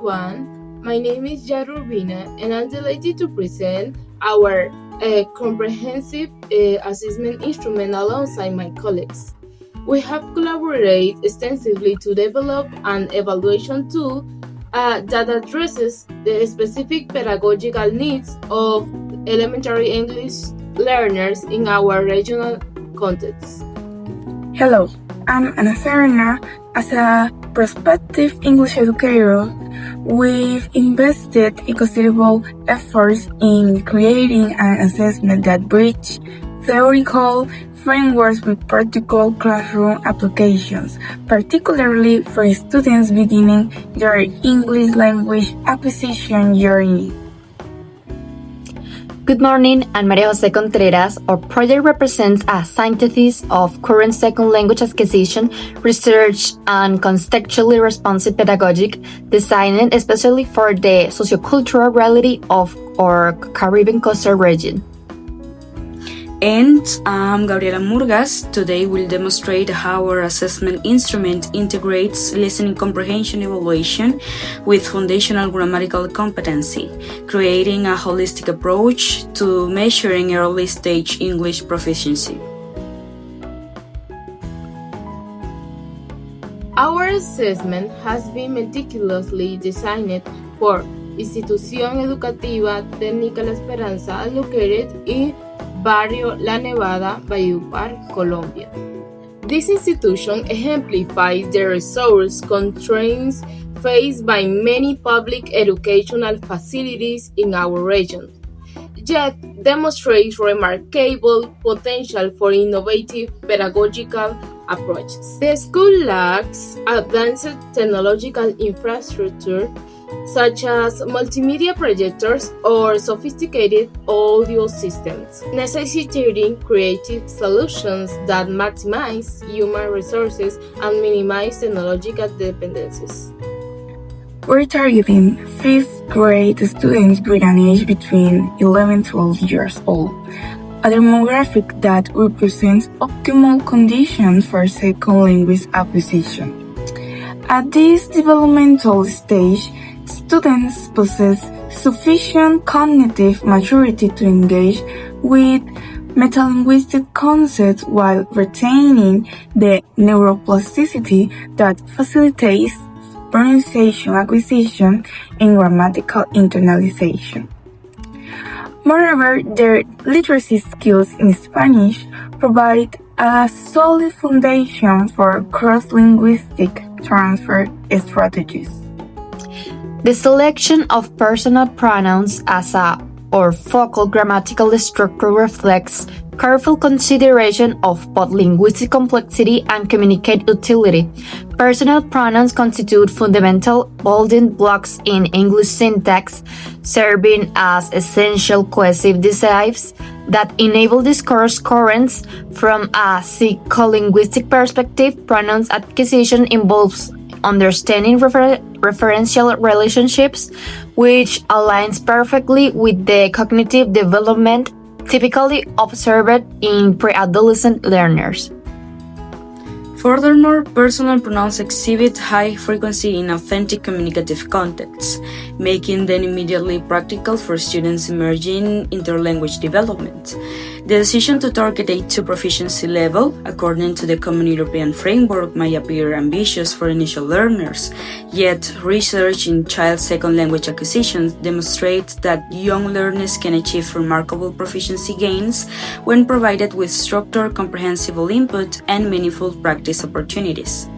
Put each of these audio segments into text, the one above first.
everyone. My name is Jarubina, and I'm delighted to present our comprehensive assessment instrument alongside my colleagues. We have collaborated extensively to develop an evaluation tool that addresses the specific pedagogical needs of elementary English learners in our regional context. Hello, I'm Ana Serna. As a prospective English educator, we've invested considerable efforts in creating an assessment that bridges theoretical frameworks with practical classroom applications, particularly for students beginning their English language acquisition journey. Good morning, I'm Maria Jose Contreras. Our project represents a synthesis of current second language acquisition, research, and contextually responsive pedagogic, designed especially for the sociocultural reality of our Caribbean coastal region. And I'm Gabriela Murgas. Today we'll demonstrate how our assessment instrument integrates listening comprehension evaluation with foundational grammatical competency, creating a holistic approach to measuring early stage English proficiency. Our assessment has been meticulously designed for Institución Educativa Técnica La Esperanza, located in Barrio La Nevada, Valledupar, Colombia. This institution exemplifies the resource constraints faced by many public educational facilities in our region, yet demonstrates remarkable potential for innovative pedagogical approaches. The school lacks advanced technological infrastructure such as multimedia projectors or sophisticated audio systems, necessitating creative solutions that maximize human resources and minimize technological dependencies. We're targeting 5th grade students with an age between 11 and 12 years old, a demographic that represents optimal conditions for second language acquisition. At this developmental stage, students possess sufficient cognitive maturity to engage with metalinguistic concepts while retaining the neuroplasticity that facilitates pronunciation acquisition and grammatical internalization. Moreover, their literacy skills in Spanish provide a solid foundation for cross-linguistic transfer strategies. The selection of personal pronouns as a or focal grammatical structure reflects careful consideration of both linguistic complexity and communicate utility. Personal pronouns constitute fundamental building blocks in English syntax, serving as essential cohesive decisives that enable discourse currents. From a psycholinguistic perspective, pronouns acquisition involves understanding referential relationships, which aligns perfectly with the cognitive development typically observed in pre-adolescent learners. Furthermore, personal pronouns exhibit high frequency in authentic communicative contexts, making them immediately practical for students emerging interlanguage development. The decision to target a 2 proficiency level, according to the Common European Framework, might appear ambitious for initial learners, yet research in child second language acquisition demonstrates that young learners can achieve remarkable proficiency gains when provided with structured, comprehensible input and meaningful practice opportunities.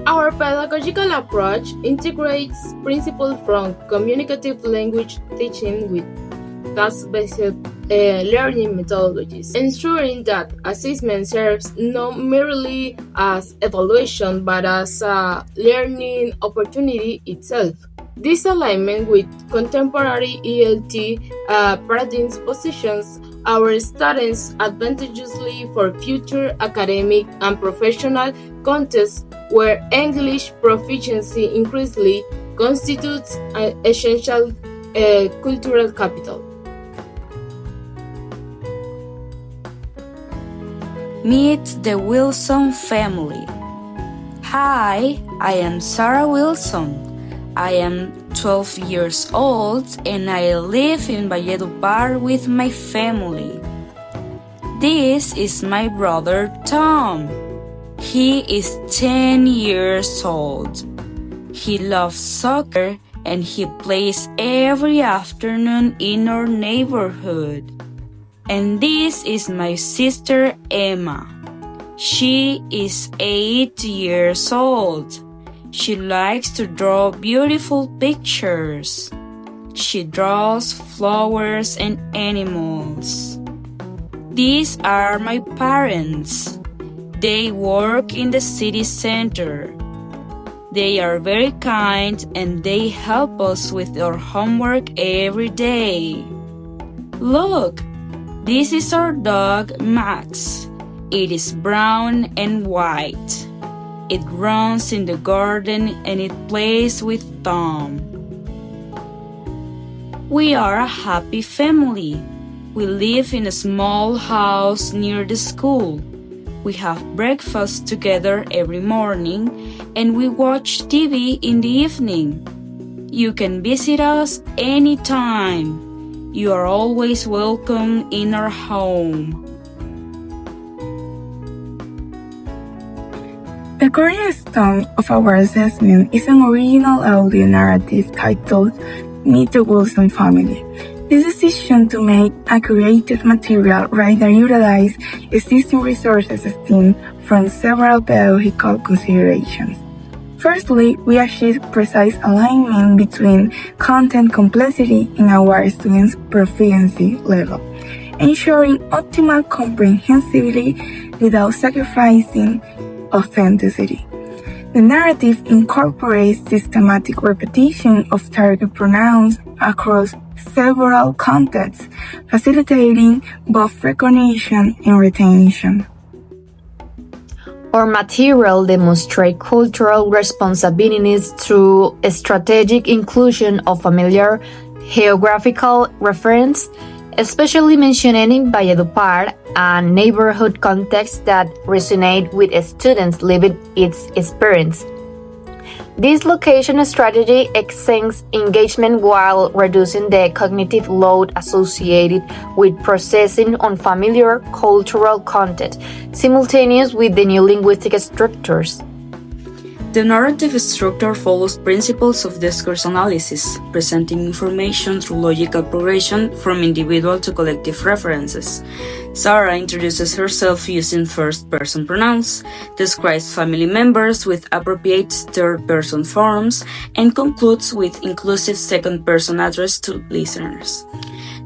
Our pedagogical approach integrates principles from communicative language teaching with task-based learning methodologies, ensuring that assessment serves not merely as evaluation but as a learning opportunity itself. This alignment with contemporary ELT paradigms positions our students advantageously for future academic and professional contexts where English proficiency increasingly constitutes an essential cultural capital. Meet the Wilson family. Hi, I am Sarah Wilson. I am 12 years old and I live in Valledupar with my family. This is my brother Tom. He is 10 years old. He loves soccer and he plays every afternoon in our neighborhood. And this is my sister Emma. She is 8 years old. She likes to draw beautiful pictures. She draws flowers and animals. These are my parents. They work in the city center. They are very kind and they help us with our homework every day. Look, this is our dog Max. It is brown and white. It runs in the garden and it plays with Tom. We are a happy family. We live in a small house near the school. We have breakfast together every morning and we watch TV in the evening. You can visit us anytime. You are always welcome in our home. The cornerstone of our assessment is an original audio narrative titled Meet the Wilson Family. This decision to make a creative material rather utilize existing resources stemmed from several pedagogical considerations. Firstly, we achieve precise alignment between content complexity and our students' proficiency level, ensuring optimal comprehensibility without sacrificing authenticity. The narrative incorporates systematic repetition of target pronouns across several contexts, facilitating both recognition and retention. Our material demonstrates cultural responsibilities through a strategic inclusion of familiar geographical reference, especially mentioning Valledupar and neighborhood contexts that resonate with students living its experience. This location strategy extends engagement while reducing the cognitive load associated with processing unfamiliar cultural content, simultaneous with the new linguistic structures. The narrative structure follows principles of discourse analysis, presenting information through logical progression from individual to collective references. Sarah introduces herself using first-person pronouns, describes family members with appropriate third-person forms, and concludes with inclusive second-person address to listeners.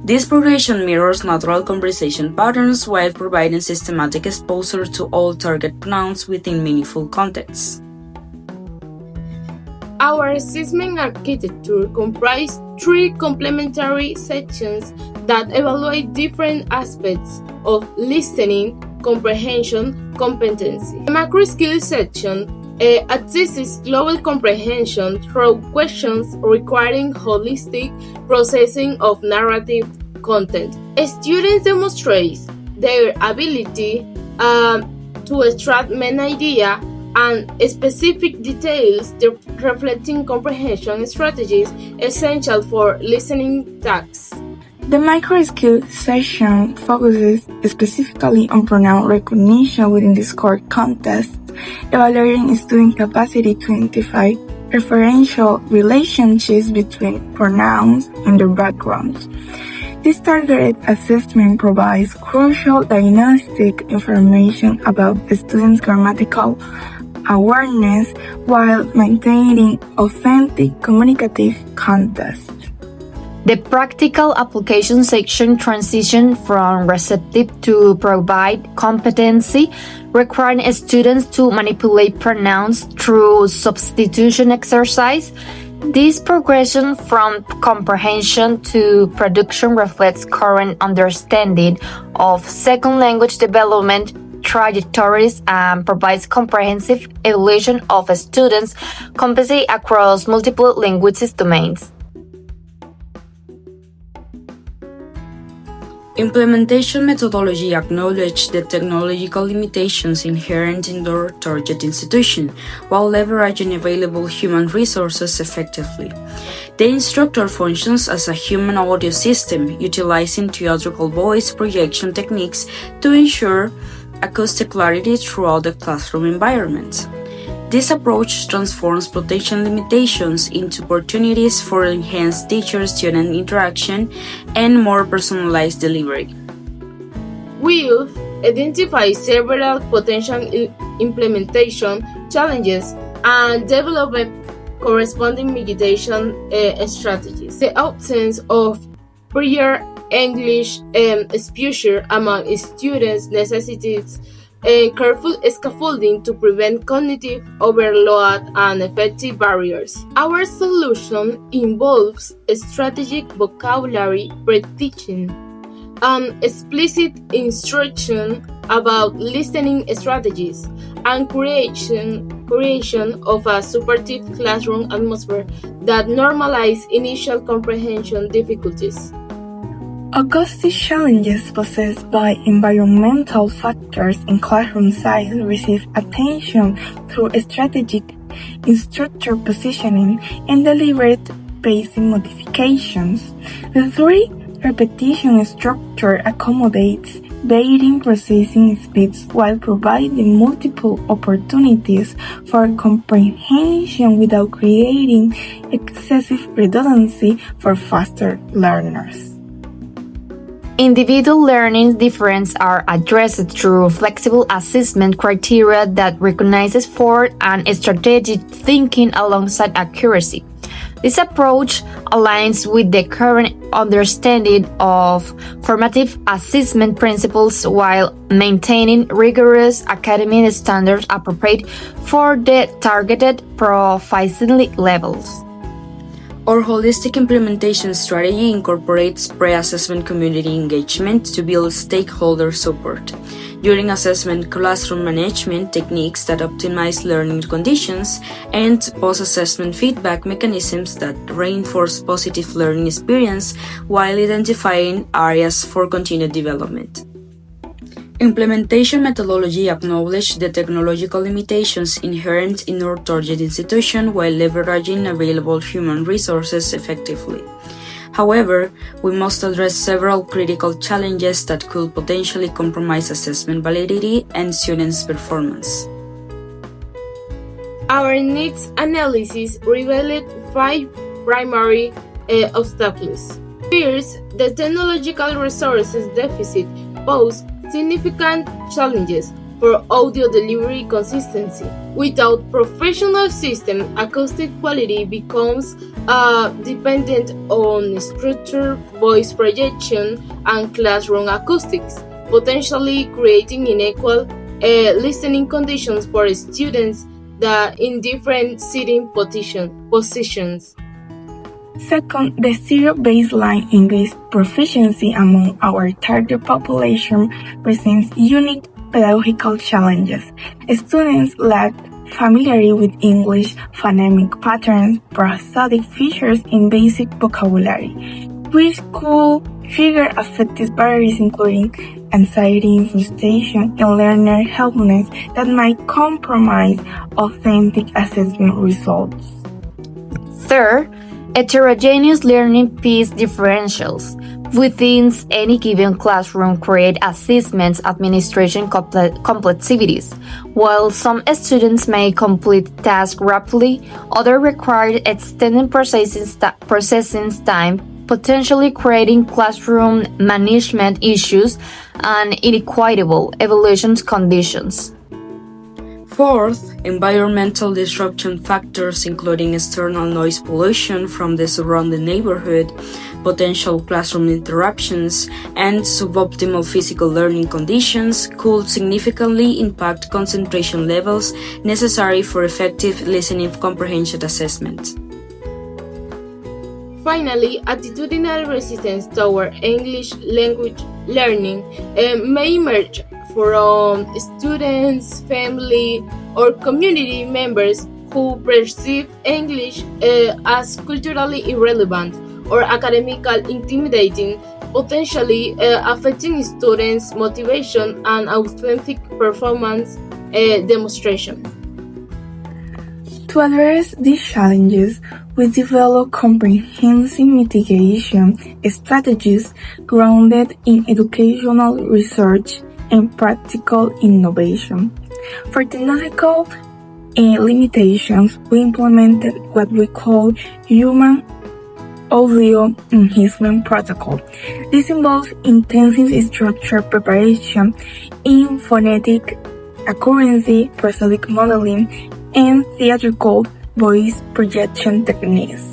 This progression mirrors natural conversation patterns while providing systematic exposure to all target pronouns within meaningful contexts. Our assessment architecture comprises 3 complementary sections that evaluate different aspects of listening, comprehension, competency. The macro skills section assesses global comprehension through questions requiring holistic processing of narrative content. Students demonstrate their ability to extract main idea and specific details reflecting comprehension strategies essential for listening tasks. The micro-skill section focuses specifically on pronoun recognition within this core context, evaluating student capacity to identify referential relationships between pronouns and their backgrounds. This targeted assessment provides crucial diagnostic information about the student's grammatical awareness while maintaining authentic communicative context. The practical application section transitions from receptive to provide competency, requiring students to manipulate pronouns through substitution exercise. This progression from comprehension to production reflects current understanding of second language development trajectories and provides comprehensive evaluation of a student's competency across multiple linguistic domains. Implementation methodology acknowledges the technological limitations inherent in the target institution, while leveraging available human resources effectively. The instructor functions as a human audio system, utilizing theatrical voice projection techniques to ensure acoustic clarity throughout the classroom environment. This approach transforms potential limitations into opportunities for enhanced teacher-student interaction and more personalized delivery. We've identified several potential implementation challenges and developed corresponding mitigation strategies. The absence of prior English exposure among students necessitates careful scaffolding to prevent cognitive overload and effective barriers. Our solution involves strategic vocabulary pre-teaching, explicit instruction about listening strategies, and creation of a supportive classroom atmosphere that normalizes initial comprehension difficulties. Acoustic challenges posed by environmental factors in classroom size receive attention through strategic instructor positioning and deliberate pacing modifications. The 3-repetition structure accommodates varying processing speeds while providing multiple opportunities for comprehension without creating excessive redundancy for faster learners. Individual learning differences are addressed through flexible assessment criteria that recognizes forward and strategic thinking alongside accuracy. This approach aligns with the current understanding of formative assessment principles while maintaining rigorous academic standards appropriate for the targeted proficiency levels. Our holistic implementation strategy incorporates pre-assessment community engagement to build stakeholder support. During assessment, classroom management techniques that optimize learning conditions, and post-assessment feedback mechanisms that reinforce positive learning experience while identifying areas for continued development. Implementation methodology acknowledges the technological limitations inherent in our target institution while leveraging available human resources effectively. However, we must address several critical challenges that could potentially compromise assessment validity and students' performance. Our needs analysis revealed 5 primary obstacles. First, the technological resources deficit poses significant challenges for audio delivery consistency. Without professional system, acoustic quality becomes dependent on structured voice projection and classroom acoustics, potentially creating unequal listening conditions for students that in different sitting positions. Second, the zero baseline English proficiency among our target population presents unique pedagogical challenges. Students lack familiarity with English phonemic patterns, prosodic features, and basic vocabulary, which could trigger affective barriers including anxiety, frustration, and learner helplessness that might compromise authentic assessment results. Third, heterogeneous learning piece differentials within any given classroom create assessment administration complexities. While some students may complete tasks rapidly, others require extended processing time, potentially creating classroom management issues and inequitable evaluation conditions. Fourth, environmental disruption factors including external noise pollution from the surrounding neighborhood, potential classroom interruptions, and suboptimal physical learning conditions could significantly impact concentration levels necessary for effective listening comprehension assessment. Finally, attitudinal resistance toward English language learning may emerge from students, family, or community members who perceive English as culturally irrelevant or academically intimidating. potentially affecting students' motivation and authentic performance demonstration. To address these challenges, we develop comprehensive mitigation strategies grounded in educational research and practical innovation. For technological limitations, we implemented what we call Human Audio Enhancement Protocol. This involves intensive structured preparation in phonetic accuracy, prosodic modeling, and theatrical voice projection techniques.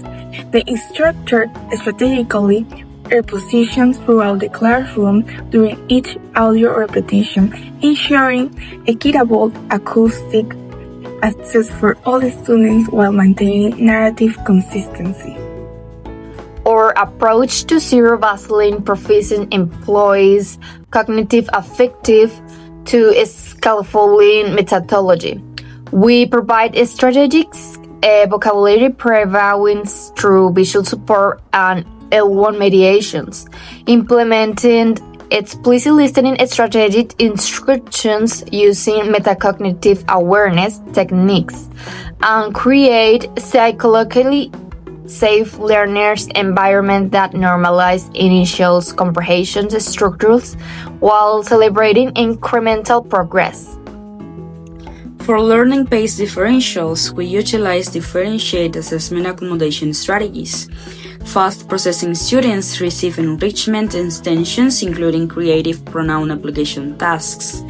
The instructor strategically repositions throughout the classroom during each audio repetition, ensuring equitable acoustic access for all students while maintaining narrative consistency. Our approach to zero Vaseline proficient employs cognitive affective to scaffolding methodology. We provide strategic vocabulary previews through visual support and L1 mediations, implementing explicit listening strategic instructions using metacognitive awareness techniques, and create psychologically safe learners environment that normalize initial comprehension structures while celebrating incremental progress. For learning pace differentials, we utilize differentiated assessment accommodation strategies. Fast processing students receive enrichment extensions, including creative pronoun application tasks,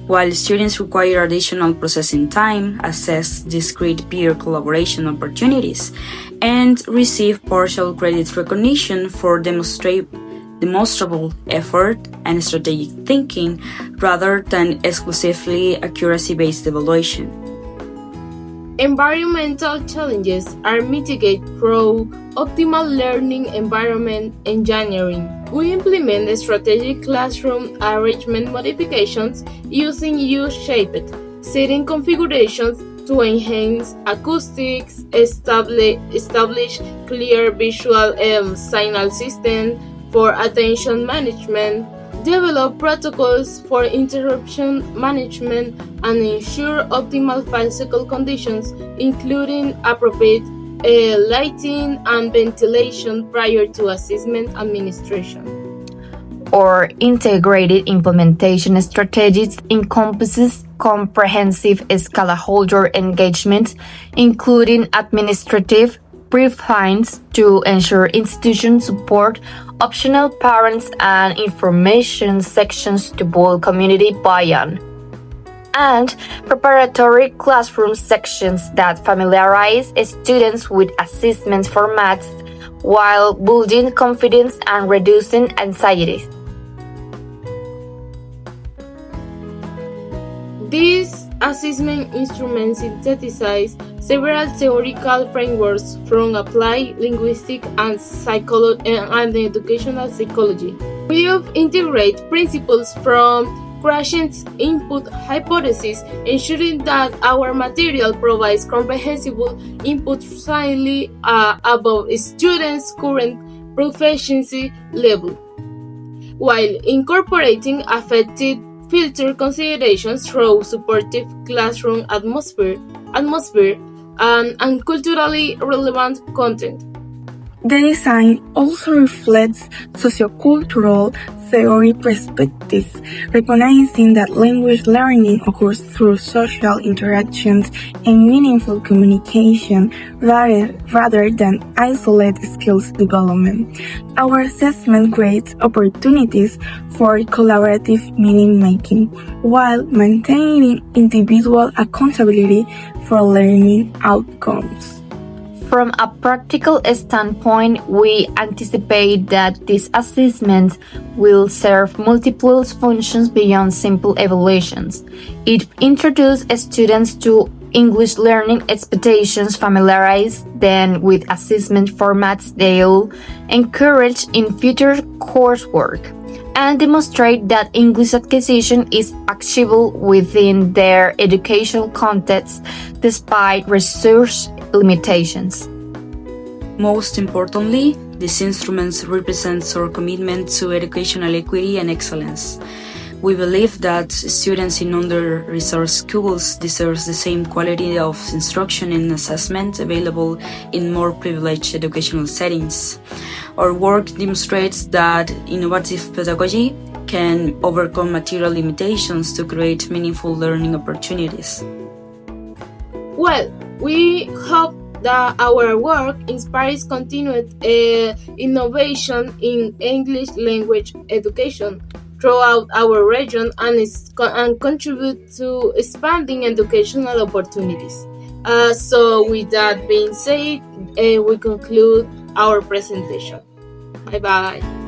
while students require additional processing time, assess discrete peer collaboration opportunities, and receive partial credit recognition for demonstrable effort and strategic thinking rather than exclusively accuracy-based evaluation. Environmental challenges are mitigated through optimal learning environment engineering. We implement strategic classroom arrangement modifications using U-shaped seating configurations to enhance acoustics, establish clear visual signal system for attention management, develop protocols for interruption management, and ensure optimal physical conditions, including appropriate lighting and ventilation prior to assessment administration. Our integrated implementation strategies encompasses comprehensive stakeholder engagement, including administrative briefings to ensure institution support, optional parents and information sections to build community buy-in, and preparatory classroom sections that familiarize students with assessment formats while building confidence and reducing anxiety. These assessment instruments synthesize several theoretical frameworks from applied linguistics and educational psychology. We have integrated principles from Krashen's input hypothesis, ensuring that our material provides comprehensible input slightly above students' current proficiency level, while incorporating affected filter considerations through supportive classroom atmosphere and culturally relevant content. The design also reflects sociocultural theory perspectives, recognizing that language learning occurs through social interactions and meaningful communication rather than isolated skills development. Our assessment creates opportunities for collaborative meaning-making while maintaining individual accountability for learning outcomes. From a practical standpoint, we anticipate that this assessment will serve multiple functions beyond simple evaluations. It introduces students to English learning expectations, familiarize them with assessment formats they'll encourage in future coursework, and demonstrate that English acquisition is achievable within their educational context despite resource limitations. Most importantly, These instruments represent our commitment to educational equity and excellence. We believe that students in under-resourced schools deserve the same quality of instruction and assessment available in more privileged educational settings. Our work demonstrates that innovative pedagogy can overcome material limitations to create meaningful learning opportunities. Well, we hope that our work inspires continued innovation in English language education throughout our region and contribute to expanding educational opportunities. So with that being said, we conclude our presentation. Bye bye.